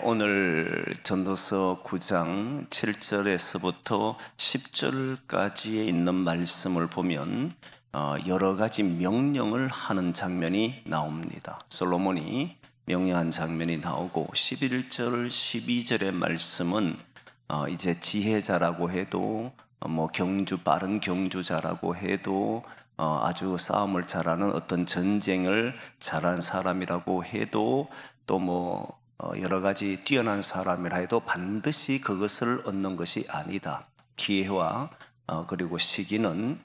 오늘 전도서 9장 7절에서부터 10절까지에 있는 말씀을 보면 여러 가지 명령을 하는 장면이 나옵니다. 솔로몬이 명령한 장면이 나오고 11절, 12절의 말씀은 이제 지혜자라고 해도 빠른 경주자라고 해도 아주 싸움을 잘하는 어떤 전쟁을 잘한 사람이라고 해도 또 여러 가지 뛰어난 사람이라 해도 반드시 그것을 얻는 것이 아니다. 기회와 그리고 시기는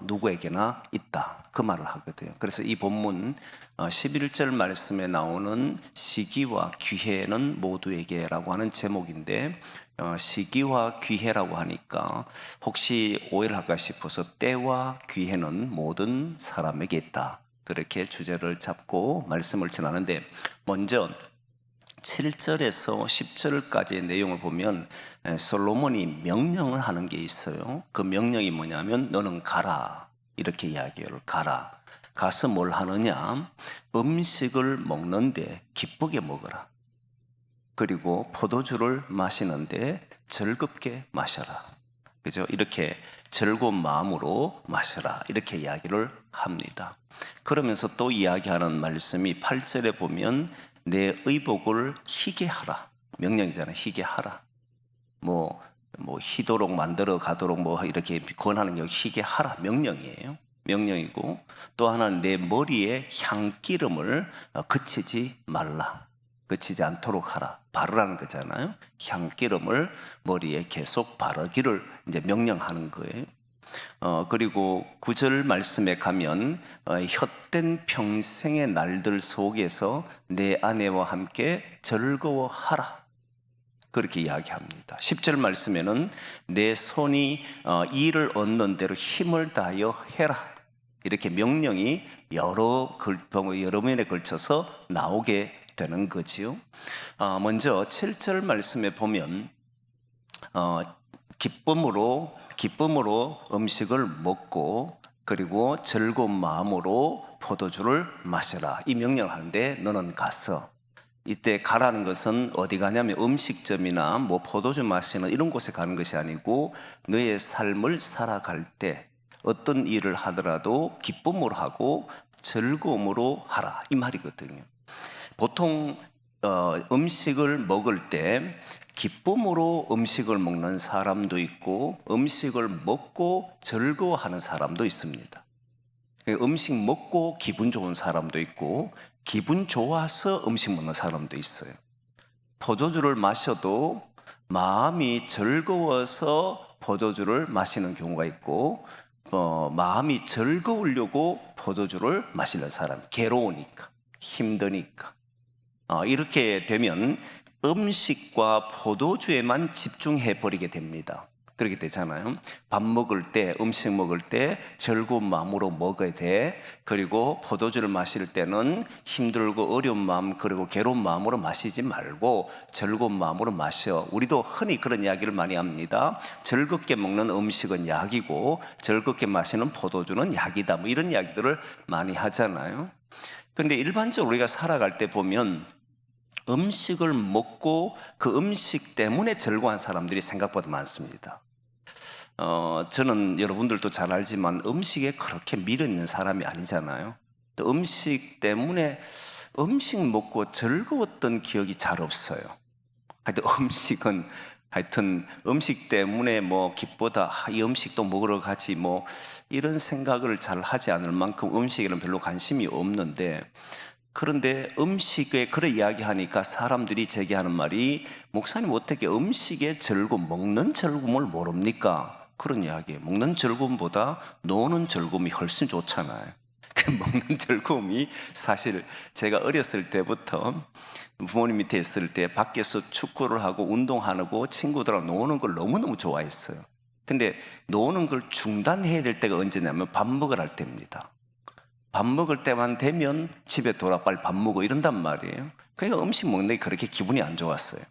누구에게나 있다. 그 말을 하거든요. 그래서 이 본문 11절 말씀에 나오는 시기와 기회는 모두에게라고 하는 제목인데 시기와 기회라고 하니까 혹시 오해를 할까 싶어서 때와 기회는 모든 사람에게 있다. 그렇게 주제를 잡고 말씀을 전하는데 먼저 7절에서 10절까지의 내용을 보면 솔로몬이 명령을 하는 게 있어요. 그 명령이 뭐냐면 너는 가라 이렇게 이야기해요. 가라. 가서 뭘 하느냐? 음식을 먹는데 기쁘게 먹어라. 그리고 포도주를 마시는데 즐겁게 마셔라. 그죠? 이렇게 즐거운 마음으로 마셔라. 이렇게 이야기를 합니다. 그러면서 또 이야기하는 말씀이 8절에 보면 내 의복을 희게 하라. 명령이잖아요. 희게 하라. 희도록 만들어 가도록 이렇게 권하는 게 희게 하라. 명령이에요. 명령이고 또 하나는 내 머리에 향기름을 그치지 말라. 그치지 않도록 하라. 바르라는 거잖아요. 향기름을 머리에 계속 바르기를 이제 명령하는 거예요. 그리고 9절 말씀에 가면 헛된 평생의 날들 속에서 내 아내와 함께 즐거워하라. 그렇게 이야기합니다. 10절 말씀에는 내 손이 일을 얻는 대로 힘을 다하여 해라. 이렇게 명령이 여러 면에 걸쳐서 나오게 되는 거지요. 먼저 7절 말씀에 보면 기쁨으로 음식을 먹고 그리고 즐거운 마음으로 포도주를 마셔라. 이 명령을 하는데 너는 가서 이때 가라는 것은 어디 가냐면 음식점이나 포도주 마시는 이런 곳에 가는 것이 아니고 너의 삶을 살아갈 때 어떤 일을 하더라도 기쁨으로 하고 즐거움으로 하라. 이 말이거든요. 보통 음식을 먹을 때 기쁨으로 음식을 먹는 사람도 있고 음식을 먹고 즐거워하는 사람도 있습니다. 음식 먹고 기분 좋은 사람도 있고 기분 좋아서 음식 먹는 사람도 있어요. 포도주를 마셔도 마음이 즐거워서 포도주를 마시는 경우가 있고 마음이 즐거우려고 포도주를 마시는 사람, 괴로우니까 힘드니까 이렇게 되면 음식과 포도주에만 집중해 버리게 됩니다. 그렇게 되잖아요. 밥 먹을 때, 음식 먹을 때 즐거운 마음으로 먹어야 돼. 그리고 포도주를 마실 때는 힘들고 어려운 마음 그리고 괴로운 마음으로 마시지 말고 즐거운 마음으로 마셔. 우리도 흔히 그런 이야기를 많이 합니다. 즐겁게 먹는 음식은 약이고 즐겁게 마시는 포도주는 약이다. 이런 이야기들을 많이 하잖아요. 그런데 일반적으로 우리가 살아갈 때 보면 음식을 먹고 그 음식 때문에 즐거워한 사람들이 생각보다 많습니다. 저는 여러분들도 잘 알지만 음식에 그렇게 미련 있는 사람이 아니잖아요. 또 음식 때문에 음식 먹고 즐거웠던 기억이 잘 없어요. 하여튼 음식 때문에 기쁘다, 이 음식도 먹으러 가지 이런 생각을 잘 하지 않을 만큼 음식에는 별로 관심이 없는데 그런데 음식에 그래 이야기하니까 사람들이 제게 하는 말이 목사님 어떻게 음식의 즐거움, 먹는 즐거움을 모릅니까? 그런 이야기예요. 먹는 즐거움보다 노는 즐거움이 훨씬 좋잖아요. 먹는 즐거움이 사실 제가 어렸을 때부터 부모님 밑에 있을 때 밖에서 축구를 하고 운동하고 친구들하고 노는 걸 너무너무 좋아했어요. 근데 노는 걸 중단해야 될 때가 언제냐면 밥 먹으러 할 때입니다. 밥 먹을 때만 되면 집에 돌아 빨리 밥 먹어 이런단 말이에요. 그러니까 음식 먹는 게 그렇게 기분이 안 좋았어요.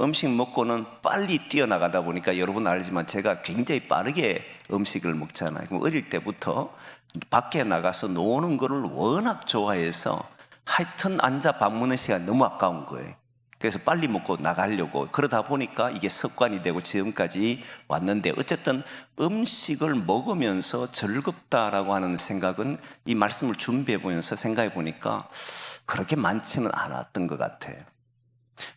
음식 먹고는 빨리 뛰어나가다 보니까 여러분 알지만 제가 굉장히 빠르게 음식을 먹잖아요. 어릴 때부터 밖에 나가서 노는 거를 워낙 좋아해서 하여튼 앉아 밥 먹는 시간 너무 아까운 거예요. 그래서 빨리 먹고 나가려고 그러다 보니까 이게 습관이 되고 지금까지 왔는데, 어쨌든 음식을 먹으면서 즐겁다라고 하는 생각은 이 말씀을 준비해 보면서 생각해 보니까 그렇게 많지는 않았던 것 같아요.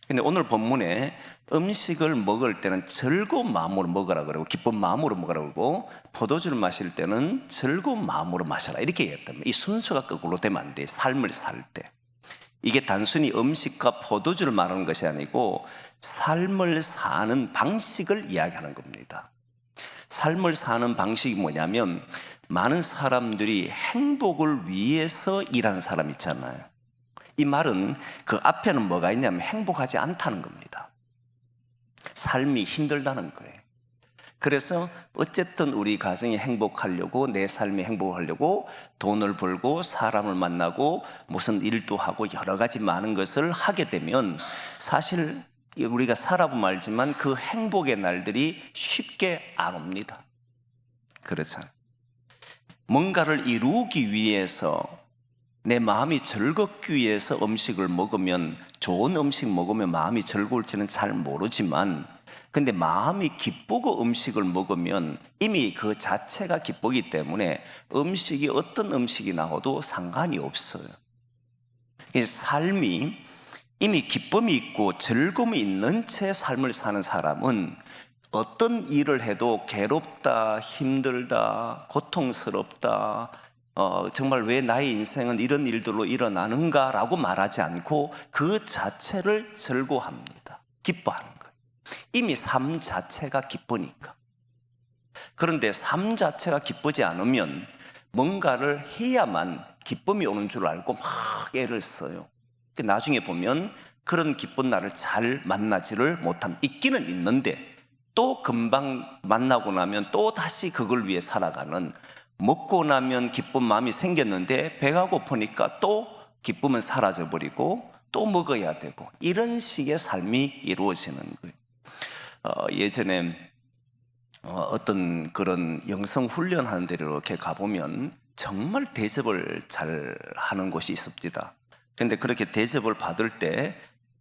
근데 오늘 본문에 음식을 먹을 때는 즐거운 마음으로 먹으라 그러고 기쁜 마음으로 먹으라 그러고 포도주를 마실 때는 즐거운 마음으로 마셔라 이렇게 얘기했다면, 이 순서가 거꾸로 되면 안 돼. 삶을 살 때 이게 단순히 음식과 포도주를 말하는 것이 아니고 삶을 사는 방식을 이야기하는 겁니다. 삶을 사는 방식이 뭐냐면, 많은 사람들이 행복을 위해서 일하는 사람 있잖아요. 이 말은 그 앞에는 뭐가 있냐면 행복하지 않다는 겁니다. 삶이 힘들다는 거예요. 그래서 어쨌든 우리 가정이 행복하려고, 내 삶이 행복하려고 돈을 벌고 사람을 만나고 무슨 일도 하고 여러 가지 많은 것을 하게 되면 사실 우리가 살아보면 알지만 그 행복의 날들이 쉽게 안 옵니다. 그렇잖아요. 뭔가를 이루기 위해서, 내 마음이 즐겁기 위해서 음식을 먹으면, 좋은 음식 먹으면 마음이 즐거울지는 잘 모르지만, 근데 마음이 기쁘고 음식을 먹으면 이미 그 자체가 기쁘기 때문에 음식이 어떤 음식이 나와도 상관이 없어요. 이 삶이 이미 기쁨이 있고 즐거움이 있는 채 삶을 사는 사람은 어떤 일을 해도 괴롭다, 힘들다, 고통스럽다, 정말 왜 나의 인생은 이런 일들로 일어나는가라고 말하지 않고 그 자체를 즐거워합니다. 기뻐하는 거예요. 이미 삶 자체가 기쁘니까. 그런데 삶 자체가 기쁘지 않으면 뭔가를 해야만 기쁨이 오는 줄 알고 막 애를 써요. 나중에 보면 그런 기쁜 날을 잘 만나지를 못함. 있기는 있는데 또 금방 만나고 나면 또 다시 그걸 위해 살아가는, 먹고 나면 기쁜 마음이 생겼는데 배가 고프니까 또 기쁨은 사라져버리고 또 먹어야 되고, 이런 식의 삶이 이루어지는 거예요. 예전에 어떤 그런 영성 훈련하는 데로 이렇게 가보면 정말 대접을 잘 하는 곳이 있습니다. 그런데 그렇게 대접을 받을 때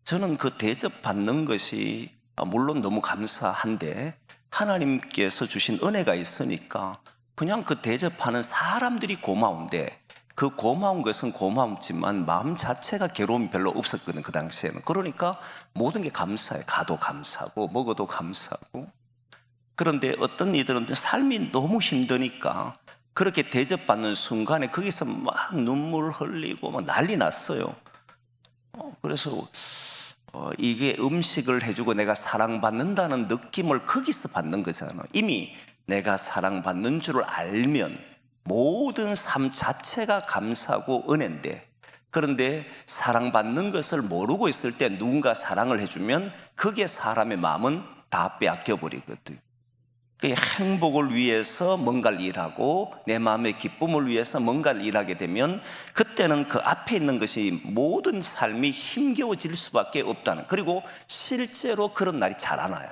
저는 그 대접 받는 것이 물론 너무 감사한데 하나님께서 주신 은혜가 있으니까 그냥 그 대접하는 사람들이 고마운데, 그 고마운 것은 고마웠지만 마음 자체가 괴로움이 별로 없었거든, 그 당시에는. 그러니까 모든 게 감사해. 가도 감사하고 먹어도 감사하고. 그런데 어떤 이들은 삶이 너무 힘드니까 그렇게 대접받는 순간에 거기서 막 눈물 흘리고 막 난리 났어요. 그래서 이게 음식을 해주고 내가 사랑받는다는 느낌을 거기서 받는 거잖아요. 이미 내가 사랑받는 줄을 알면 모든 삶 자체가 감사하고 은혜인데, 그런데 사랑받는 것을 모르고 있을 때 누군가 사랑을 해주면 거기에 사람의 마음은 다 빼앗겨버리거든요. 행복을 위해서 뭔가를 일하고 내 마음의 기쁨을 위해서 뭔가를 일하게 되면 그때는 그 앞에 있는 것이 모든 삶이 힘겨워질 수밖에 없다는, 그리고 실제로 그런 날이 잘 안 와요.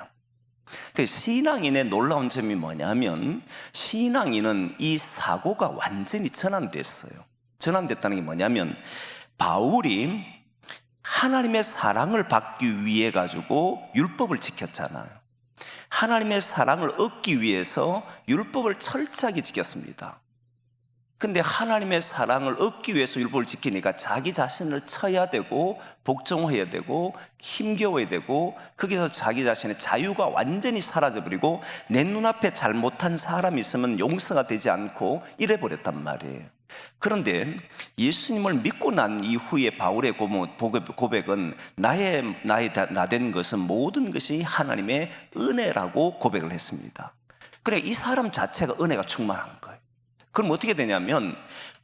신앙인의 놀라운 점이 뭐냐면, 신앙인은 이 사고가 완전히 전환됐어요. 전환됐다는 게 뭐냐면, 바울이 하나님의 사랑을 받기 위해 가지고 율법을 지켰잖아요. 하나님의 사랑을 얻기 위해서 율법을 철저하게 지켰습니다. 근데 하나님의 사랑을 얻기 위해서 율법을 지키니까 자기 자신을 쳐야 되고 복종해야 되고 힘겨워야 되고, 거기서 자기 자신의 자유가 완전히 사라져버리고 내 눈앞에 잘못한 사람이 있으면 용서가 되지 않고 이래버렸단 말이에요. 그런데 예수님을 믿고 난 이후에 바울의 고백은 나된 것은 모든 것이 하나님의 은혜라고 고백을 했습니다. 그래, 이 사람 자체가 은혜가 충만한 거예요. 그럼 어떻게 되냐면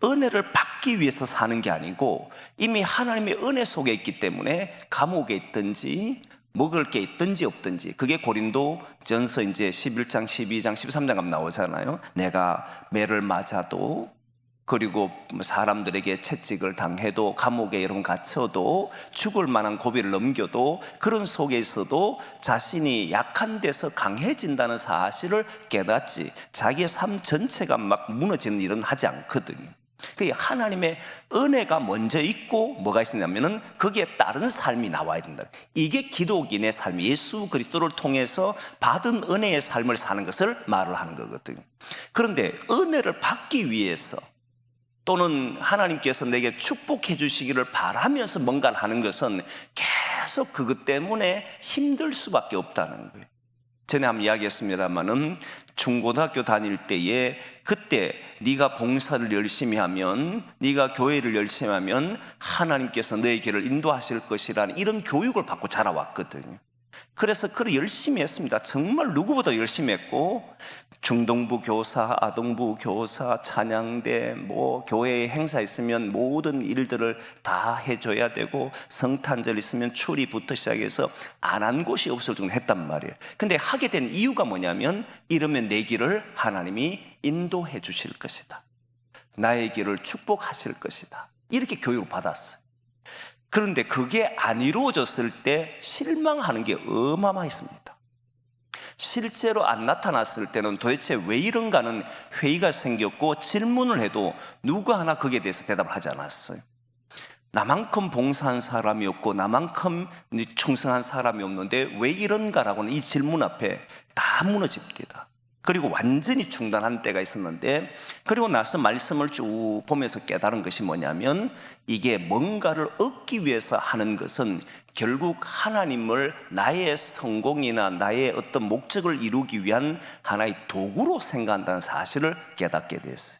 은혜를 받기 위해서 사는 게 아니고 이미 하나님의 은혜 속에 있기 때문에 감옥에 있든지 먹을 게 있든지 없든지, 그게 고린도전서 이제 11장, 12장, 13장 가면 나오잖아요. 내가 매를 맞아도, 그리고 사람들에게 채찍을 당해도, 감옥에 여러분 갇혀도, 죽을 만한 고비를 넘겨도, 그런 속에 있어도 자신이 약한 데서 강해진다는 사실을 깨닫지 자기의 삶 전체가 막 무너지는 일은 하지 않거든요. 그 하나님의 은혜가 먼저 있고 뭐가 있었냐면은 거기에 따른 삶이 나와야 된다. 이게 기독인의 삶이 예수 그리스도를 통해서 받은 은혜의 삶을 사는 것을 말을 하는 거거든요. 그런데 은혜를 받기 위해서 또는 하나님께서 내게 축복해 주시기를 바라면서 뭔가를 하는 것은 계속 그것 때문에 힘들 수밖에 없다는 거예요. 전에 한번 이야기했습니다마는 중고등학교 다닐 때에 그때 네가 봉사를 열심히 하면, 네가 교회를 열심히 하면 하나님께서 너의 길을 인도하실 것이라는 이런 교육을 받고 자라왔거든요. 그래서 그를 열심히 했습니다. 정말 누구보다 열심히 했고, 중동부 교사, 아동부 교사, 찬양대, 교회에 행사 있으면 모든 일들을 다 해줘야 되고, 성탄절 있으면 추리부터 시작해서 안 한 곳이 없을 정도 했단 말이에요. 근데 하게 된 이유가 뭐냐면, 이러면 내 길을 하나님이 인도해 주실 것이다, 나의 길을 축복하실 것이다, 이렇게 교육을 받았어요. 그런데 그게 안 이루어졌을 때 실망하는 게 어마어마했습니다. 실제로 안 나타났을 때는 도대체 왜 이런가는 회의가 생겼고, 질문을 해도 누구 하나 거기에 대해서 대답을 하지 않았어요. 나만큼 봉사한 사람이 없고 나만큼 충성한 사람이 없는데 왜 이런가라고는 이 질문 앞에 다 무너집니다. 그리고 완전히 중단한 때가 있었는데, 그리고 나서 말씀을 쭉 보면서 깨달은 것이 뭐냐면, 이게 뭔가를 얻기 위해서 하는 것은 결국 하나님을 나의 성공이나 나의 어떤 목적을 이루기 위한 하나의 도구로 생각한다는 사실을 깨닫게 됐어요.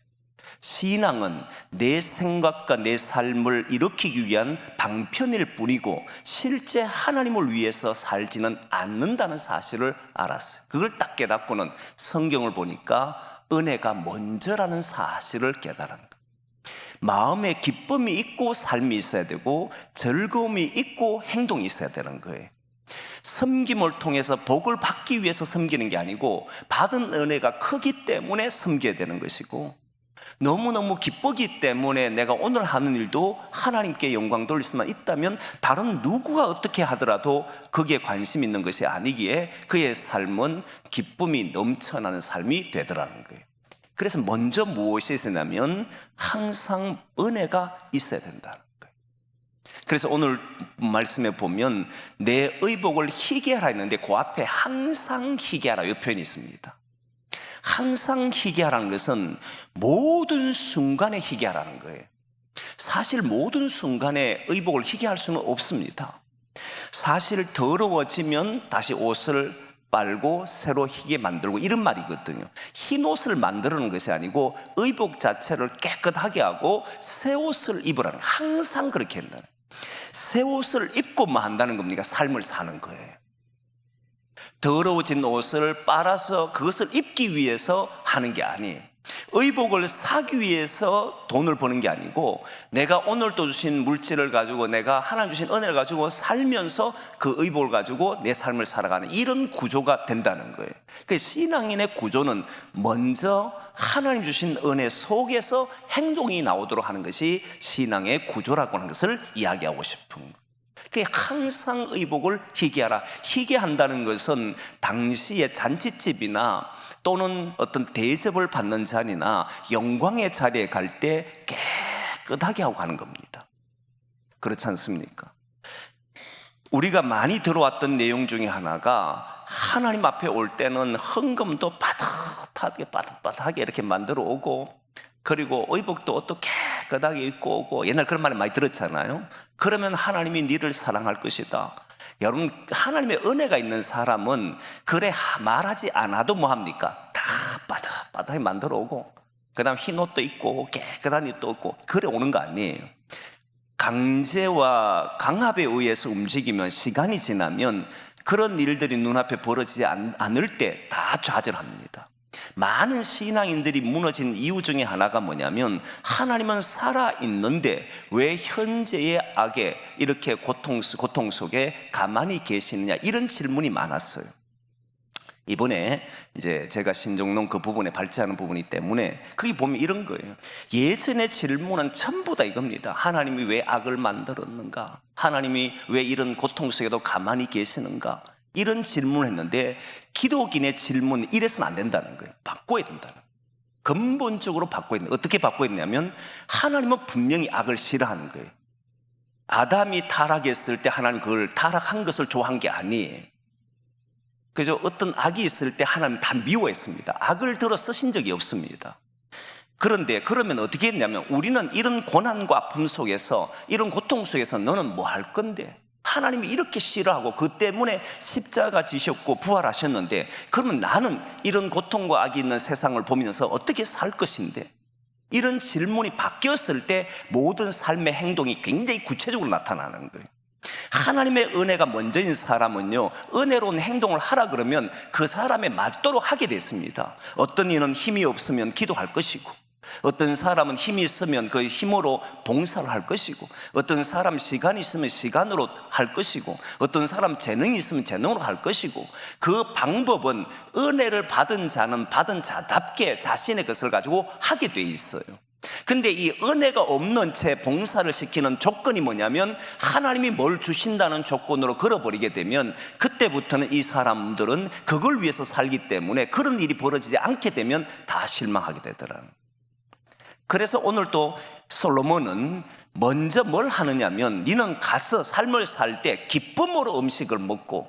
신앙은 내 생각과 내 삶을 일으키기 위한 방편일 뿐이고 실제 하나님을 위해서 살지는 않는다는 사실을 알았어요. 그걸 딱 깨닫고는 성경을 보니까 은혜가 먼저라는 사실을 깨달은 거예요. 마음에 기쁨이 있고 삶이 있어야 되고 즐거움이 있고 행동이 있어야 되는 거예요. 섬김을 통해서 복을 받기 위해서 섬기는 게 아니고 받은 은혜가 크기 때문에 섬겨야 되는 것이고, 너무너무 기쁘기 때문에 내가 오늘 하는 일도 하나님께 영광 돌릴 수만 있다면 다른 누구가 어떻게 하더라도 거기에 관심 있는 것이 아니기에 그의 삶은 기쁨이 넘쳐나는 삶이 되더라는 거예요. 그래서 먼저 무엇이 있었냐면 항상 은혜가 있어야 된다는 거예요. 그래서 오늘 말씀에 보면 내 의복을 희게 하라 했는데 그 앞에 항상 희게 하라 이 표현이 있습니다. 항상 희게 하라는 것은 모든 순간에 희게 하라는 거예요. 사실 모든 순간에 의복을 희게 할 수는 없습니다. 사실 더러워지면 다시 옷을 빨고 새로 희게 만들고 이런 말이거든요. 흰 옷을 만드는 것이 아니고 의복 자체를 깨끗하게 하고 새 옷을 입으라는, 항상 그렇게 한다는, 새 옷을 입고만 한다는 겁니까? 삶을 사는 거예요. 더러워진 옷을 빨아서 그것을 입기 위해서 하는 게 아니에요. 의복을 사기 위해서 돈을 버는 게 아니고 내가 오늘 또 주신 물질을 가지고 내가 하나님 주신 은혜를 가지고 살면서 그 의복을 가지고 내 삶을 살아가는 이런 구조가 된다는 거예요. 그 신앙인의 구조는 먼저 하나님 주신 은혜 속에서 행동이 나오도록 하는 것이 신앙의 구조라고 하는 것을 이야기하고 싶은 거예요. 항상 의복을 희게 하라. 희게 한다는 것은 당시의 잔치집이나 또는 어떤 대접을 받는 자리나 영광의 자리에 갈 때 깨끗하게 하고 가는 겁니다. 그렇지 않습니까? 우리가 많이 들어왔던 내용 중에 하나가 하나님 앞에 올 때는 헌금도 빠듯하게 이렇게 만들어 오고, 그리고 의복도 옷도 깨끗하게 입고 오고, 옛날 그런 말 많이 들었잖아요. 그러면 하나님이 너를 사랑할 것이다. 여러분, 하나님의 은혜가 있는 사람은 그래 말하지 않아도 뭐합니까? 다 빠듯하게 만들어 오고, 그 다음 흰 옷도 입고 깨끗한 옷도 입고 그래 오는 거 아니에요. 강제와 강압에 의해서 움직이면 시간이 지나면 그런 일들이 눈앞에 벌어지지 않을 때 다 좌절합니다. 많은 신앙인들이 무너진 이유 중에 하나가 뭐냐면 하나님은 살아있는데 왜 현재의 악에 이렇게 고통 속에 가만히 계시느냐, 이런 질문이 많았어요. 이번에 이제 제가 신종론 그 부분에 발제하는 부분이기 때문에 거기 보면 이런 거예요. 예전의 질문은 전부 다 이겁니다. 하나님이 왜 악을 만들었는가? 하나님이 왜 이런 고통 속에도 가만히 계시는가? 이런 질문을 했는데 기독인의 질문은 이래서는 안 된다는 거예요. 바꿔야 된다는 거예요. 근본적으로 받고 있는, 어떻게 받고 있냐면 하나님은 분명히 악을 싫어하는 거예요. 아담이 타락했을 때 하나님 그걸 타락한 것을 좋아한 게 아니에요. 그죠? 어떤 악이 있을 때 하나님 다 미워했습니다. 악을 들어 쓰신 적이 없습니다. 그런데 그러면 어떻게 했냐면 우리는 이런 고난과 아픔 속에서, 이런 고통 속에서 너는 뭐 할 건데? 하나님이 이렇게 싫어하고 그 때문에 십자가 지셨고 부활하셨는데, 그러면 나는 이런 고통과 악이 있는 세상을 보면서 어떻게 살 것인데? 이런 질문이 바뀌었을 때 모든 삶의 행동이 굉장히 구체적으로 나타나는 거예요. 하나님의 은혜가 먼저인 사람은요, 은혜로운 행동을 하라 그러면 그 사람에 맞도록 하게 됐습니다. 어떤 이는 힘이 없으면 기도할 것이고, 어떤 사람은 힘이 있으면 그 힘으로 봉사를 할 것이고, 어떤 사람 시간이 있으면 시간으로 할 것이고, 어떤 사람 재능이 있으면 재능으로 할 것이고, 그 방법은 은혜를 받은 자는 받은 자답게 자신의 것을 가지고 하게 돼 있어요. 근데 이 은혜가 없는 채 봉사를 시키는 조건이 뭐냐면, 하나님이 뭘 주신다는 조건으로 걸어버리게 되면 그때부터는 이 사람들은 그걸 위해서 살기 때문에 그런 일이 벌어지지 않게 되면 다 실망하게 되더라고요. 그래서 오늘 또 솔로몬은 먼저 뭘 하느냐면, 너는 가서 삶을 살 때 기쁨으로 음식을 먹고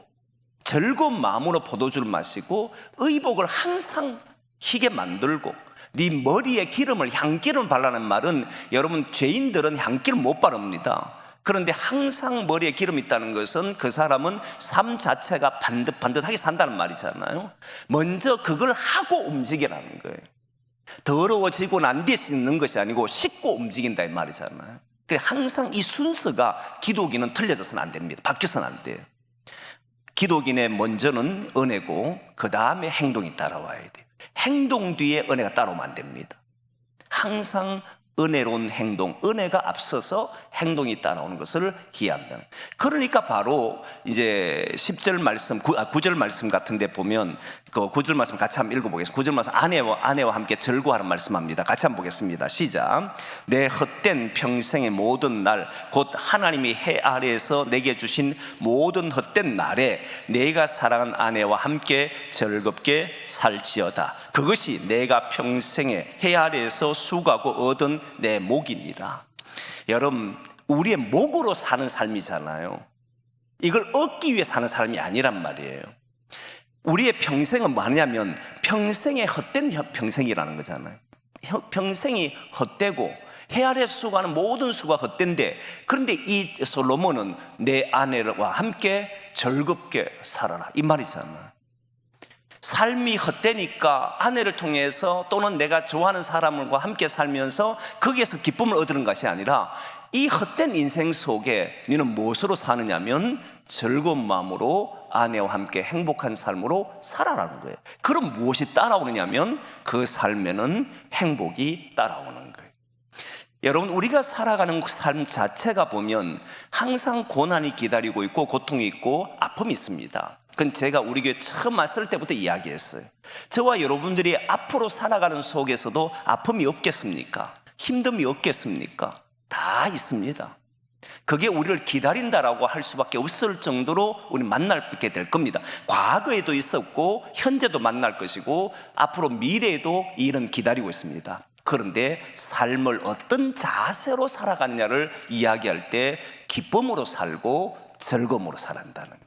즐거운 마음으로 포도주를 마시고 의복을 항상 희게 만들고 네 머리에 기름을, 향기름을 바르는 말은, 여러분 죄인들은 향기를 못 바릅니다. 그런데 항상 머리에 기름이 있다는 것은 그 사람은 삶 자체가 반듯하게 산다는 말이잖아요. 먼저 그걸 하고 움직이라는 거예요. 더러워지고 난 뒤에 씻는 것이 아니고 씻고 움직인다 이 말이잖아요. 항상 이 순서가 기독인은 틀려져서는 안 됩니다. 바뀌어서는 안 돼요. 기독인의 먼저는 은혜고 그 다음에 행동이 따라와야 돼요. 행동 뒤에 은혜가 따라오면 안 됩니다. 항상 은혜로운 행동, 은혜가 앞서서 행동이 따라오는 것을 기한다는. 그러니까 바로 이제 10절 말씀, 9절 말씀 같은 데 보면 그 9절 말씀 같이 한번 읽어보겠습니다. 9절 말씀, 아내와 함께 절구하는 말씀합니다. 같이 한번 보겠습니다. 시작. 내 헛된 평생의 모든 날, 곧 하나님이 해 아래에서 내게 주신 모든 헛된 날에 내가 사랑한 아내와 함께 즐겁게 살지어다. 그것이 내가 평생에 해 아래에서 수고하고 얻은 내 목이니라. 여러분, 우리의 목으로 사는 삶이잖아요. 이걸 얻기 위해 사는 삶이 아니란 말이에요. 우리의 평생은 뭐냐면 평생의 헛된 평생이라는 거잖아요. 평생이 헛되고 해 아래에서 수고하는 모든 수고가 헛된데, 그런데 이 솔로몬은 내 아내와 함께 즐겁게 살아라 이 말이잖아요. 삶이 헛되니까 아내를 통해서 또는 내가 좋아하는 사람과 함께 살면서 거기에서 기쁨을 얻는 것이 아니라, 이 헛된 인생 속에 너는 무엇으로 사느냐면 즐거운 마음으로 아내와 함께 행복한 삶으로 살아라는 거예요. 그럼 무엇이 따라오느냐면 그 삶에는 행복이 따라오는 거예요. 여러분, 우리가 살아가는 삶 자체가 보면 항상 고난이 기다리고 있고 고통이 있고 아픔이 있습니다. 그건 제가 우리 교회 처음 왔을 때부터 이야기했어요. 저와 여러분들이 앞으로 살아가는 속에서도 아픔이 없겠습니까? 힘듦이 없겠습니까? 다 있습니다. 그게 우리를 기다린다라고 할 수밖에 없을 정도로 우리 만나게 될 겁니다. 과거에도 있었고 현재도 만날 것이고 앞으로 미래에도 이 일은 기다리고 있습니다. 그런데 삶을 어떤 자세로 살아가느냐를 이야기할 때 기쁨으로 살고 즐거움으로 살아간다는 거예요.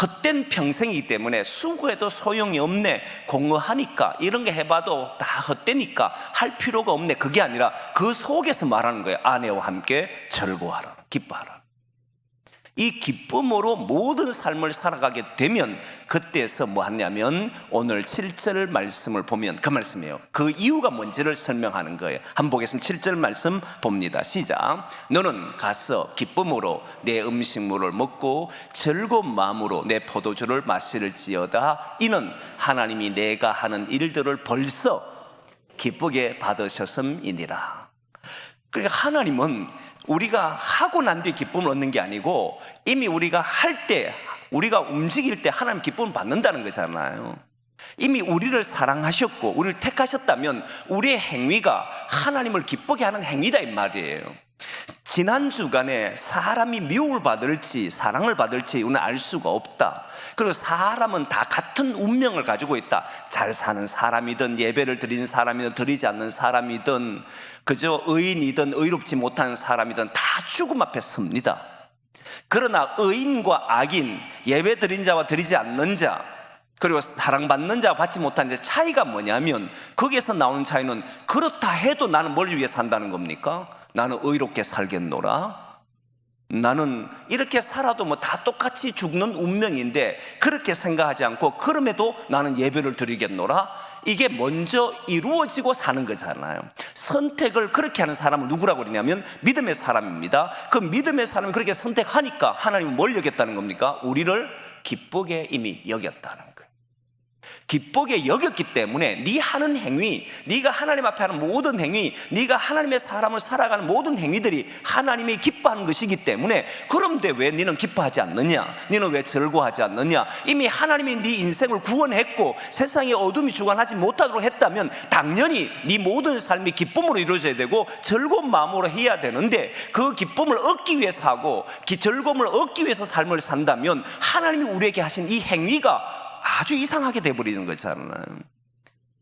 헛된 평생이기 때문에 수고해도 소용이 없네, 공허하니까 이런 게 해봐도 다 헛되니까 할 필요가 없네, 그게 아니라 그 속에서 말하는 거예요. 아내와 함께 즐거워하라, 기뻐하라. 이 기쁨으로 모든 삶을 살아가게 되면 그때서 뭐 하냐면 오늘 7절 말씀을 보면 그 말씀이에요. 그 이유가 뭔지를 설명하는 거예요. 한번 보겠습니다. 7절 말씀 봅니다. 시작. 너는 가서 기쁨으로 내 음식물을 먹고 즐거운 마음으로 내 포도주를 마실지어다. 이는 하나님이 내가 하는 일들을 벌써 기쁘게 받으셨음이니라. 그러니까 하나님은 우리가 하고 난 뒤에 기쁨을 얻는 게 아니고 이미 우리가 할 때, 우리가 움직일 때 하나님 기쁨을 받는다는 거잖아요. 이미 우리를 사랑하셨고 우리를 택하셨다면 우리의 행위가 하나님을 기쁘게 하는 행위다 이 말이에요. 지난 주간에 사람이 미움을 받을지 사랑을 받을지 우리는 알 수가 없다. 그리고 사람은 다 같은 운명을 가지고 있다. 잘 사는 사람이든 예배를 드리는 사람이든 드리지 않는 사람이든 그저 의인이든 의롭지 못한 사람이든 다 죽음 앞에 섭니다. 그러나 의인과 악인, 예배 드린 자와 드리지 않는 자, 그리고 사랑받는 자와 받지 못한 자 차이가 뭐냐면, 거기에서 나오는 차이는 그렇다 해도 나는 뭘 위해 산다는 겁니까? 나는 의롭게 살겠노라. 나는 이렇게 살아도 뭐 다 똑같이 죽는 운명인데 그렇게 생각하지 않고 그럼에도 나는 예배를 드리겠노라. 이게 먼저 이루어지고 사는 거잖아요. 선택을 그렇게 하는 사람을 누구라고 그러냐면 믿음의 사람입니다. 그 믿음의 사람이 그렇게 선택하니까 하나님은 뭘 여겼다는 겁니까? 우리를 기쁘게 이미 여겼다는 거예요. 기쁘게 여겼기 때문에 네 하는 행위, 네가 하나님 앞에 하는 모든 행위, 네가 하나님의 사람을 살아가는 모든 행위들이 하나님이 기뻐하는 것이기 때문에, 그런데 왜 너는 기뻐하지 않느냐? 너는 왜 즐거워하지 않느냐? 이미 하나님이 네 인생을 구원했고 세상에 어둠이 주관하지 못하도록 했다면 당연히 네 모든 삶이 기쁨으로 이루어져야 되고 즐거운 마음으로 해야 되는데, 그 기쁨을 얻기 위해서 하고 즐거움을 얻기 위해서 삶을 산다면 하나님이 우리에게 하신 이 행위가 아주 이상하게 돼버리는 거잖아요.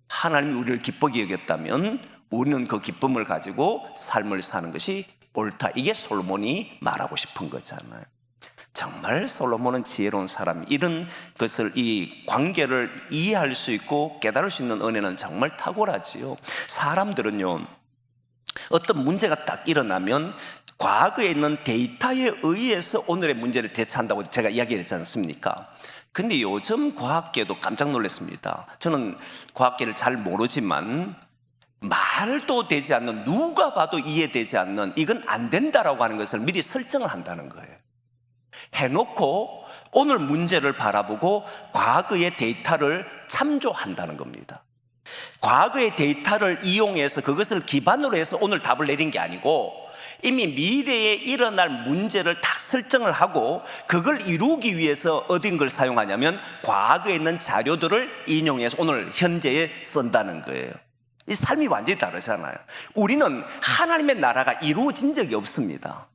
하나님이 우리를 기쁘게 여겼다면 우리는 그 기쁨을 가지고 삶을 사는 것이 옳다. 이게 솔로몬이 말하고 싶은 거잖아요. 정말 솔로몬은 지혜로운 사람, 이런 것을, 이 관계를 이해할 수 있고 깨달을 수 있는 은혜는 정말 탁월하지요. 사람들은요, 어떤 문제가 딱 일어나면 과거에 있는 데이터에 의해서 오늘의 문제를 대처한다고 제가 이야기를 했지 않습니까? 근데 요즘 과학계도 깜짝 놀랐습니다. 저는 과학계를 잘 모르지만 말도 되지 않는, 누가 봐도 이해되지 않는, 이건 안 된다라고 하는 것을 미리 설정을 한다는 거예요. 해놓고 오늘 문제를 바라보고 과거의 데이터를 참조한다는 겁니다. 과거의 데이터를 이용해서 그것을 기반으로 해서 오늘 답을 내린 게 아니고 이미 미래에 일어날 문제를 다 설정을 하고 그걸 이루기 위해서 어딘 걸 사용하냐면 과거에 있는 자료들을 인용해서 오늘 현재에 쓴다는 거예요. 이 삶이 완전히 다르잖아요. 우리는 하나님의 나라가 이루어진 적이 없습니다.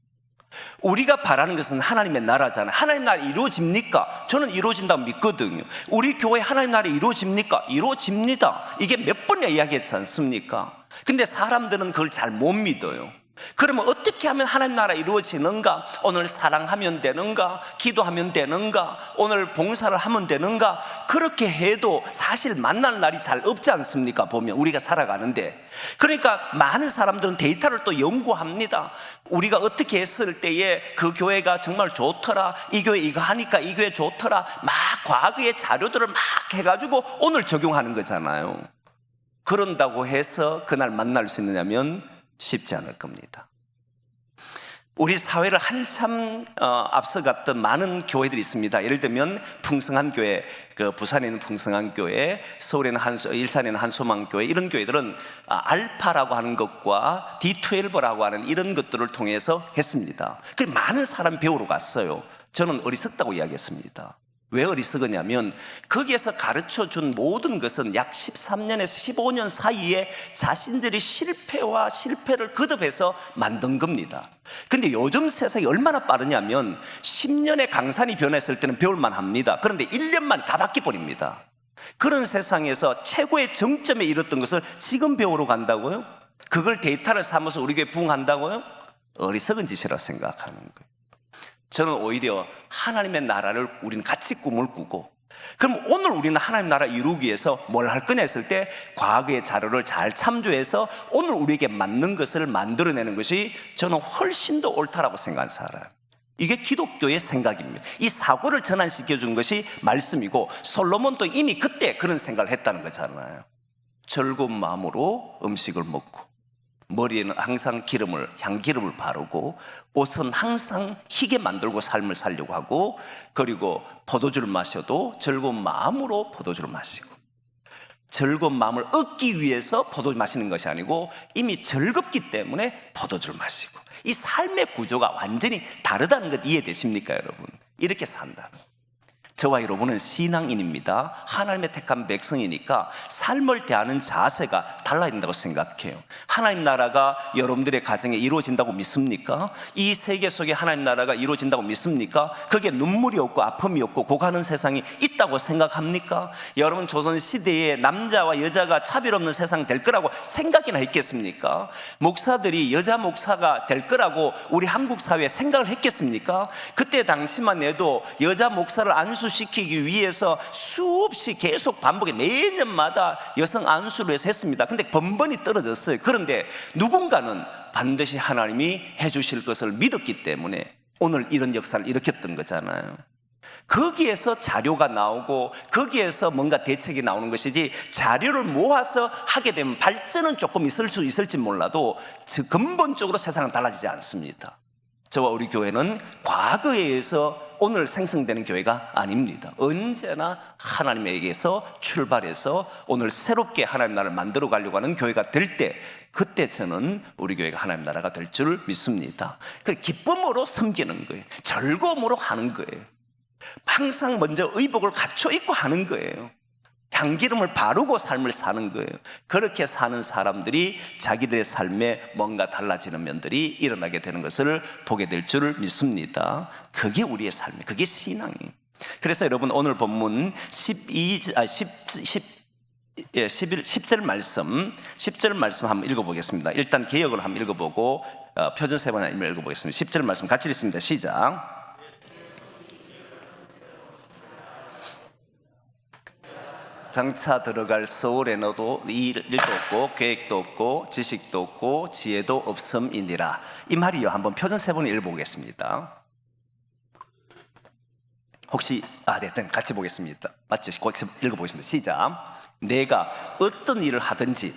우리가 바라는 것은 하나님의 나라잖아요. 하나님 나라 이루어집니까? 저는 이루어진다고 믿거든요. 우리 교회 하나님 나라 이루어집니까? 이루어집니다. 이게 몇 번이나 이야기했지 않습니까? 근데 사람들은 그걸 잘 못 믿어요. 그러면 어떻게 하면 하나님 나라 이루어지는가? 오늘 사랑하면 되는가? 기도하면 되는가? 오늘 봉사를 하면 되는가? 그렇게 해도 사실 만날 날이 잘 없지 않습니까? 보면 우리가 살아가는데. 그러니까 많은 사람들은 데이터를 또 연구합니다. 우리가 어떻게 했을 때에 그 교회가 정말 좋더라, 이 교회 이거 하니까 이 교회 좋더라, 막 과거의 자료들을 막 해가지고 오늘 적용하는 거잖아요. 그런다고 해서 그날 만날 수 있느냐면 쉽지 않을 겁니다. 우리 사회를 한참 앞서갔던 많은 교회들이 있습니다. 예를 들면 풍성한 교회, 그 부산에 있는 풍성한 교회, 서울에는 일산에 있는 한소망 교회, 이런 교회들은 알파라고 하는 것과 D12라고 하는 이런 것들을 통해서 했습니다. 그 많은 사람이 배우러 갔어요. 저는 어리석다고 이야기했습니다. 왜 어리석었냐면 거기에서 가르쳐 준 모든 것은 약 13년에서 15년 사이에 자신들이 실패와 실패를 거듭해서 만든 겁니다. 근데 요즘 세상이 얼마나 빠르냐면 10년의 강산이 변했을 때는 배울만 합니다. 그런데 1년 만에 다 바뀌어버립니다. 그런 세상에서 최고의 정점에 이뤘던 것을 지금 배우러 간다고요? 그걸 데이터를 삼아서 우리 교회에 부응한다고요? 어리석은 짓이라고 생각하는 거예요. 저는 오히려 하나님의 나라를 우리는 같이 꿈을 꾸고, 그럼 오늘 우리는 하나님 나라 이루기 위해서 뭘 할 거냐 했을 때 과거의 자료를 잘 참조해서 오늘 우리에게 맞는 것을 만들어내는 것이 저는 훨씬 더 옳다라고 생각하는 사람. 이게 기독교의 생각입니다. 이 사고를 전환시켜 준 것이 말씀이고, 솔로몬도 이미 그때 그런 생각을 했다는 거잖아요. 즐거운 마음으로 음식을 먹고 머리에는 항상 향기름을 바르고 옷은 항상 희게 만들고 삶을 살려고 하고, 그리고 포도주를 마셔도 즐거운 마음으로 포도주를 마시고, 즐거운 마음을 얻기 위해서 포도주 마시는 것이 아니고 이미 즐겁기 때문에 포도주를 마시고, 이 삶의 구조가 완전히 다르다는 것 이해되십니까 여러분? 이렇게 산다는. 저와 여러분은 신앙인입니다. 하나님의 택한 백성이니까 삶을 대하는 자세가 달라야 된다고 생각해요. 하나님 나라가 여러분들의 가정에 이루어진다고 믿습니까? 이 세계 속에 하나님 나라가 이루어진다고 믿습니까? 그게 눈물이 없고 아픔이 없고 고가는 세상이 있다고 생각합니까? 여러분 조선시대에 남자와 여자가 차별 없는 세상 될 거라고 생각이나 했겠습니까? 목사들이 여자 목사가 될 거라고 우리 한국 사회에 생각을 했겠습니까? 그때 당시만 해도 여자 목사를 안수시키기 위해서 수없이 계속 반복해 매년마다 여성 안수를 해서 했습니다. 근데 번번이 떨어졌어요. 그런데 누군가는 반드시 하나님이 해주실 것을 믿었기 때문에 오늘 이런 역사를 일으켰던 거잖아요. 거기에서 자료가 나오고 거기에서 뭔가 대책이 나오는 것이지, 자료를 모아서 하게 되면 발전은 조금 있을 수 있을지 몰라도 근본적으로 세상은 달라지지 않습니다. 저와 우리 교회는 과거에 의해서 오늘 생성되는 교회가 아닙니다. 언제나 하나님에게서 출발해서 오늘 새롭게 하나님 나라를 만들어 가려고 하는 교회가 될 때, 그때 저는 우리 교회가 하나님 나라가 될 줄 믿습니다. 그 기쁨으로 섬기는 거예요. 즐거움으로 하는 거예요. 항상 먼저 의복을 갖춰 입고 하는 거예요. 향기름을 바르고 삶을 사는 거예요. 그렇게 사는 사람들이 자기들의 삶에 뭔가 달라지는 면들이 일어나게 되는 것을 보게 될 줄 믿습니다. 그게 우리의 삶이에요. 그게 신앙이에요. 그래서 여러분 오늘 본문 10절 말씀 한번 읽어보겠습니다. 일단 개역을 한번 읽어보고 표준 세번 한번 읽어보겠습니다. 10절 말씀 같이 읽습니다. 시작. 장차 들어갈 서울에 너도 일도 없고 계획도 없고 지식도 없고 지혜도 없음이니라. 이 말이요, 한번 표준 세 번을 읽어보겠습니다. 혹시 네, 같이 보겠습니다. 맞죠? 읽어보겠습니다. 시작. 내가 어떤 일을 하든지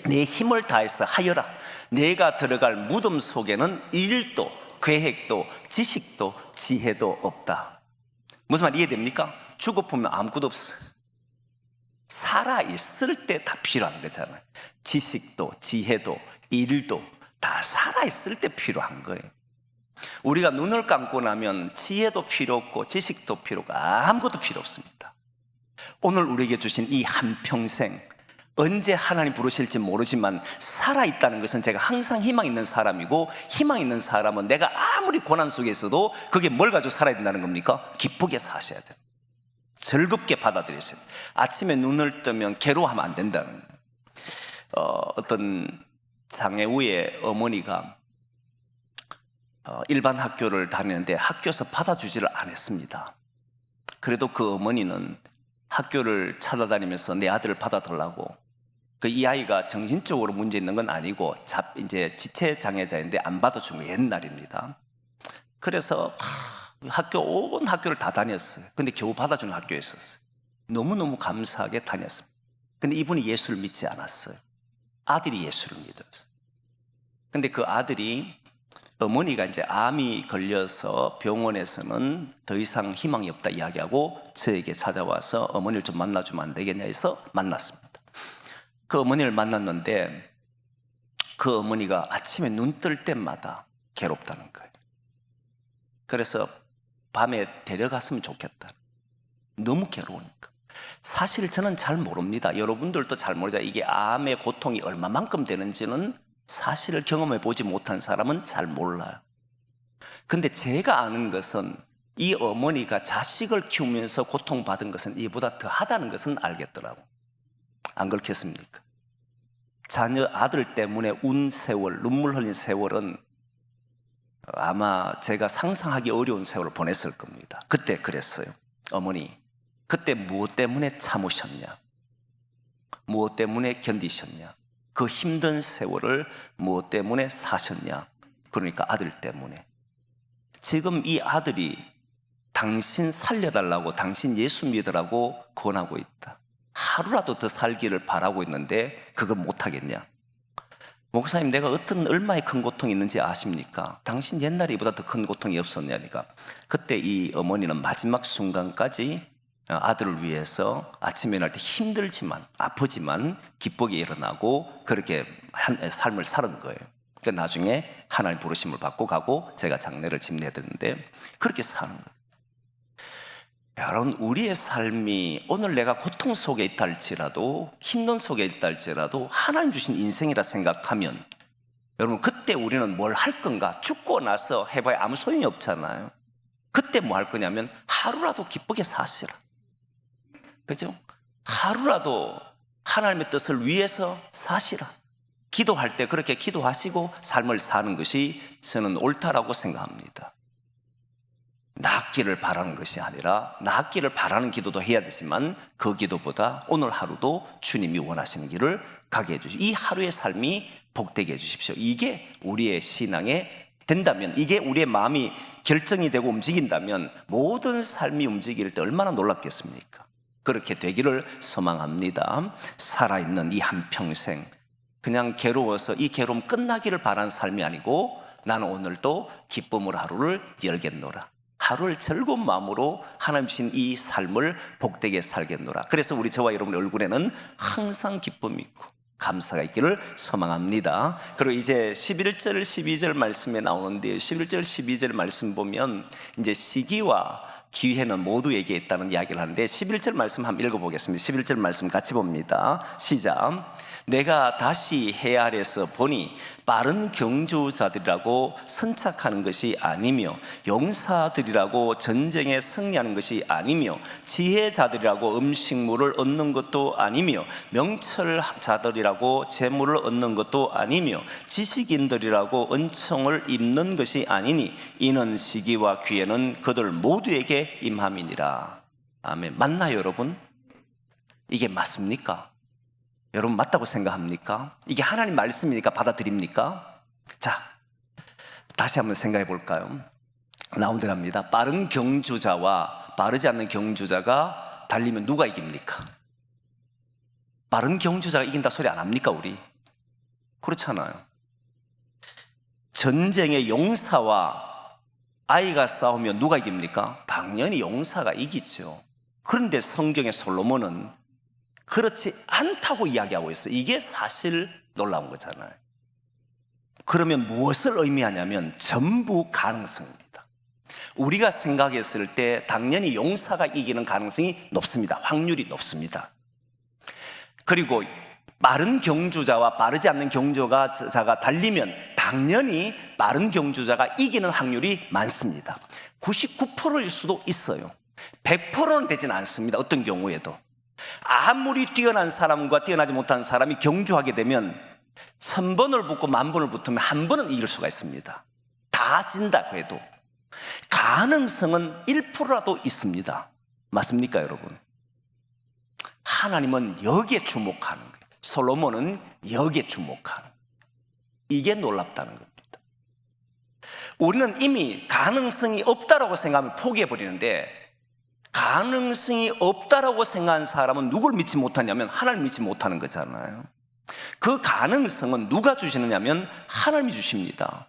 내 힘을 다해서 하여라. 내가 들어갈 무덤 속에는 일도 계획도 지식도 지혜도 없다. 무슨 말 이해됩니까? 죽어보면 아무것도 없어. 살아있을 때 다 필요한 거잖아요. 지식도 지혜도 일도 다 살아있을 때 필요한 거예요. 우리가 눈을 감고 나면 지혜도 필요 없고 지식도 필요 없고 아무것도 필요 없습니다. 오늘 우리에게 주신 이 한평생, 언제 하나님 부르실지 모르지만 살아있다는 것은 제가 항상 희망 있는 사람이고, 희망 있는 사람은 내가 아무리 고난 속에 있어도 그게 뭘 가지고 살아야 된다는 겁니까? 기쁘게 사셔야 돼요. 즐겁게 받아들이세요. 아침에 눈을 뜨면 괴로워하면 안 된다는 거예요. 어떤 장애우의 어머니가 일반 학교를 다니는데 학교에서 받아주지를 않았습니다. 그래도 그 어머니는 학교를 찾아다니면서 내 아들을 받아달라고, 이 아이가 정신적으로 문제 있는 건 아니고 이제 지체 장애자인데 안 받아준 게 옛날입니다. 그래서 온 학교를 다 다녔어요. 근데 겨우 받아주는 학교에 있었어요. 너무너무 감사하게 다녔습니다. 근데 이분이 예수를 믿지 않았어요. 아들이 예수를 믿었어요. 근데 그 아들이, 어머니가 이제 암이 걸려서 병원에서는 더 이상 희망이 없다 이야기하고 저에게 찾아와서 어머니를 좀 만나주면 안 되겠냐 해서 만났습니다. 그 어머니를 만났는데 그 어머니가 아침에 눈 뜰 때마다 괴롭다는 거예요. 그래서 밤에 데려갔으면 좋겠다. 너무 괴로우니까. 사실 저는 잘 모릅니다. 여러분들도 잘 모르죠. 이게 암의 고통이 얼마만큼 되는지는 사실을 경험해 보지 못한 사람은 잘 몰라요. 근데 제가 아는 것은 이 어머니가 자식을 키우면서 고통받은 것은 이보다 더 하다는 것은 알겠더라고. 안 그렇겠습니까? 자녀 아들 때문에 운 세월, 눈물 흘린 세월은 아마 제가 상상하기 어려운 세월을 보냈을 겁니다. 그때 그랬어요. 어머니, 그때 무엇 때문에 참으셨냐? 무엇 때문에 견디셨냐? 그 힘든 세월을 무엇 때문에 사셨냐? 그러니까 아들 때문에. 지금 이 아들이 당신 살려달라고, 당신 예수 믿으라고 권하고 있다. 하루라도 더 살기를 바라고 있는데 그거 못하겠냐? 목사님, 내가 얼마의 큰 고통이 있는지 아십니까? 당신 옛날에 이보다 더 큰 고통이 없었냐니까. 그때 이 어머니는 마지막 순간까지 아들을 위해서 아침에 일어날 때 힘들지만, 아프지만 기쁘게 일어나고 그렇게 삶을 사는 거예요. 그러니까 나중에 하나님 부르심을 받고 가고 제가 장례를 집례했는데 그렇게 사는 거예요. 여러분, 우리의 삶이 오늘 내가 고통 속에 있다 할지라도, 힘든 속에 있다 할지라도 하나님 주신 인생이라 생각하면 여러분, 그때 우리는 뭘 할 건가? 죽고 나서 해봐야 아무 소용이 없잖아요. 그때 뭐 할 거냐면 하루라도 기쁘게 사시라. 그죠? 하루라도 하나님의 뜻을 위해서 사시라. 기도할 때 그렇게 기도하시고 삶을 사는 것이 저는 옳다라고 생각합니다. 낫기를 바라는 것이 아니라, 낫기를 바라는 기도도 해야 되지만 그 기도보다 오늘 하루도 주님이 원하시는 길을 가게 해주십시오. 이 하루의 삶이 복되게 해주십시오. 이게 우리의 신앙에 된다면, 이게 우리의 마음이 결정이 되고 움직인다면 모든 삶이 움직일 때 얼마나 놀랍겠습니까? 그렇게 되기를 소망합니다. 살아있는 이 한평생 그냥 괴로워서 이 괴로움 끝나기를 바라는 삶이 아니고, 나는 오늘도 기쁨으로 하루를 열겠노라. 하루를 즐거운 마음으로 하나님 주신 이 삶을 복되게 살겠노라. 그래서 우리 저와 여러분의 얼굴에는 항상 기쁨이 있고 감사가 있기를 소망합니다. 그리고 이제 11절 12절 말씀에 나오는데, 11절 12절 말씀 보면 이제 시기와 기회는 모두에게 있다는 이야기를 하는데, 11절 말씀 한번 읽어보겠습니다. 11절 말씀 같이 봅니다. 시작. 내가 다시 해 아래서 보니 빠른 경주자들이라고 선착하는 것이 아니며, 용사들이라고 전쟁에 승리하는 것이 아니며, 지혜자들이라고 음식물을 얻는 것도 아니며, 명철자들이라고 재물을 얻는 것도 아니며, 지식인들이라고 은총을 입는 것이 아니니 이는 시기와 기회는 그들 모두에게 임함이니라. 아멘. 맞나요, 여러분? 이게 맞습니까? 여러분, 맞다고 생각합니까? 이게 하나님 말씀이니까 받아들입니까? 자, 다시 한번 생각해 볼까요? 나온대랍니다. 빠른 경주자와 빠르지 않는 경주자가 달리면 누가 이깁니까? 빠른 경주자가 이긴다 소리 안 합니까, 우리? 그렇잖아요. 전쟁의 용사와 아이가 싸우면 누가 이깁니까? 당연히 용사가 이기죠. 그런데 성경의 솔로몬은 그렇지 않다고 이야기하고 있어요. 이게 사실 놀라운 거잖아요. 그러면 무엇을 의미하냐면 전부 가능성입니다. 우리가 생각했을 때 당연히 용사가 이기는 가능성이 높습니다. 확률이 높습니다. 그리고 빠른 경주자와 빠르지 않는 경주자가 달리면 당연히 빠른 경주자가 이기는 확률이 많습니다. 99%일 수도 있어요. 100%는 되진 않습니다. 어떤 경우에도. 아무리 뛰어난 사람과 뛰어나지 못한 사람이 경주하게 되면 1000번을 붙고 10,000번을 붙으면 한 번은 이길 수가 있습니다. 다 진다고 해도 가능성은 1%라도 있습니다. 맞습니까, 여러분? 하나님은 여기에 주목하는 거예요. 솔로몬은 여기에 주목하는, 이게 놀랍다는 겁니다. 우리는 이미 가능성이 없다라고 생각하면 포기해버리는데, 가능성이 없다라고 생각하는 사람은 누굴 믿지 못하냐면 하나님 믿지 못하는 거잖아요. 그 가능성은 누가 주시느냐면 하나님이 주십니다.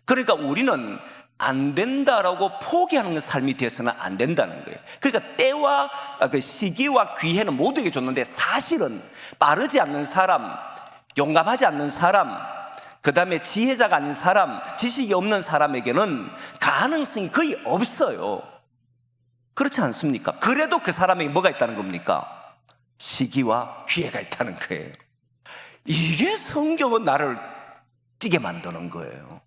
그러니까 우리는 안 된다라고 포기하는 삶이 되어서는 안 된다는 거예요. 그러니까 때와 그 시기와 기회는 모두에게 줬는데, 사실은 빠르지 않는 사람, 용감하지 않는 사람, 그 다음에 지혜자가 아닌 사람, 지식이 없는 사람에게는 가능성이 거의 없어요. 그렇지 않습니까? 그래도 그 사람에게 뭐가 있다는 겁니까? 시기와 기회가 있다는 거예요. 이게 성경은 나를 뛰게 만드는 거예요.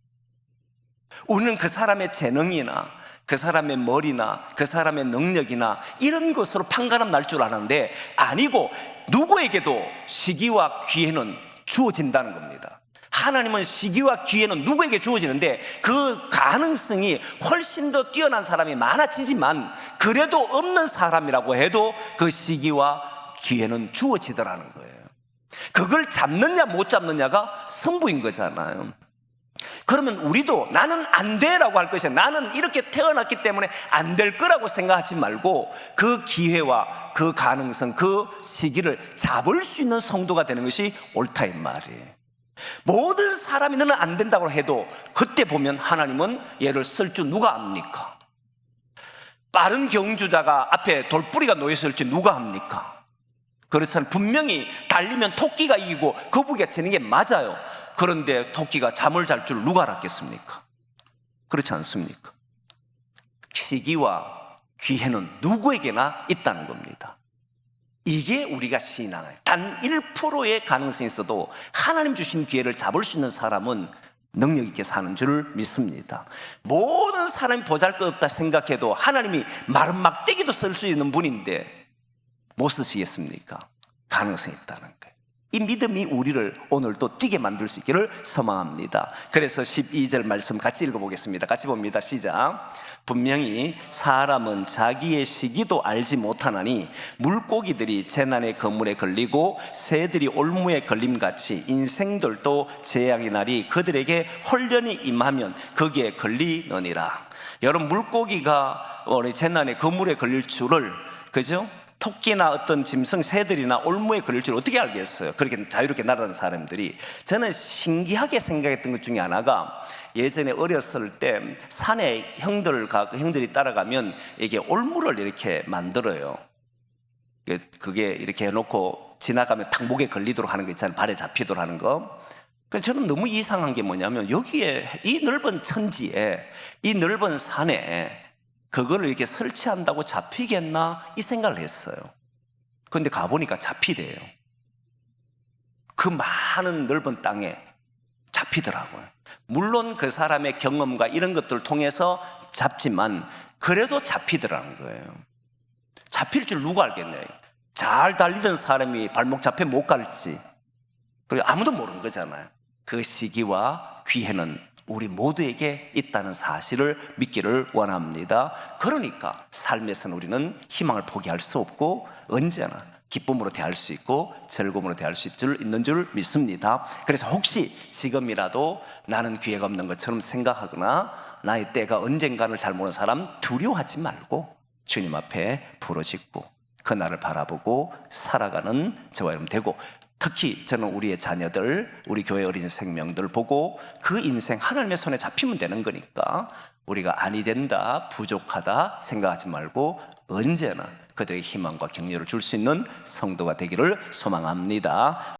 우리는 그 사람의 재능이나 그 사람의 머리나 그 사람의 능력이나 이런 것으로 판가름 날 줄 아는데, 아니고 누구에게도 시기와 기회는 주어진다는 겁니다. 하나님은 시기와 기회는 누구에게 주어지는데 그 가능성이 훨씬 더 뛰어난 사람이 많아지지만, 그래도 없는 사람이라고 해도 그 시기와 기회는 주어지더라는 거예요. 그걸 잡느냐 못 잡느냐가 승부인 거잖아요. 그러면 우리도 나는 안 돼라고 할 것이야. 나는 이렇게 태어났기 때문에 안 될 거라고 생각하지 말고, 그 기회와 그 가능성, 그 시기를 잡을 수 있는 성도가 되는 것이 옳다 이 말이에요. 모든 사람이 너는 안 된다고 해도 그때 보면 하나님은 얘를 쓸 줄 누가 압니까? 빠른 경주자가 앞에 돌뿌리가 놓여있을지 누가 합니까? 그렇잖아요. 분명히 달리면 토끼가 이기고 거북이가 지는 게 맞아요. 그런데 토끼가 잠을 잘 줄 누가 알았겠습니까? 그렇지 않습니까? 시기와 기회는 누구에게나 있다는 겁니다. 이게 우리가 신앙을 단 1%의 가능성이 있어도 하나님 주신 기회를 잡을 수 있는 사람은 능력 있게 사는 줄 믿습니다. 모든 사람이 보잘것없다 생각해도 하나님이 마른 막대기도 쓸 수 있는 분인데 못 쓰시겠습니까? 가능성이 있다는 거예요. 이 믿음이 우리를 오늘도 뛰게 만들 수 있기를 소망합니다. 그래서 12절 말씀 같이 읽어보겠습니다. 같이 봅니다. 시작. 분명히 사람은 자기의 시기도 알지 못하나니 물고기들이 재난의 그물에 걸리고 새들이 올무에 걸림같이 인생들도 재앙의 날이 그들에게 홀련히 임하면 거기에 걸리느니라. 여러분, 물고기가 재난의 그물에 걸릴 줄을, 그죠? 토끼나 어떤 짐승, 새들이나 올무에 걸릴 줄 어떻게 알겠어요? 그렇게 자유롭게 날아다니는 사람들이. 저는 신기하게 생각했던 것 중에 하나가, 예전에 어렸을 때 산에 형들이 따라가면 이게 올무를 이렇게 만들어요. 그게 이렇게 해놓고 지나가면 탁 목에 걸리도록 하는 거 있잖아요. 발에 잡히도록 하는 거. 그래서 저는 너무 이상한 게 뭐냐면, 여기에 이 넓은 천지에, 이 넓은 산에 그거를 이렇게 설치한다고 잡히겠나 이 생각을 했어요. 그런데 가보니까 잡히대요. 그 많은 넓은 땅에 잡히더라고요. 물론 그 사람의 경험과 이런 것들을 통해서 잡지만 그래도 잡히더라는 거예요. 잡힐 줄 누가 알겠네요. 잘 달리던 사람이 발목 잡혀 못 갈지, 그리고 아무도 모르는 거잖아요. 그 시기와 기회는 우리 모두에게 있다는 사실을 믿기를 원합니다. 그러니까 삶에서는 우리는 희망을 포기할 수 없고 언제나 기쁨으로 대할 수 있고 즐거움으로 대할 수 있는 줄 믿습니다. 그래서 혹시 지금이라도 나는 기회가 없는 것처럼 생각하거나 나의 때가 언젠가를 잘 모르는 사람, 두려워하지 말고 주님 앞에 부르짖고 그날을 바라보고 살아가는 저와 여러분 되고, 특히 저는 우리의 자녀들, 우리 교회 어린 생명들 보고 그 인생 하나님의 손에 잡히면 되는 거니까 우리가 아니 된다, 부족하다 생각하지 말고 언제나 그들에게 희망과 격려를 줄 수 있는 성도가 되기를 소망합니다.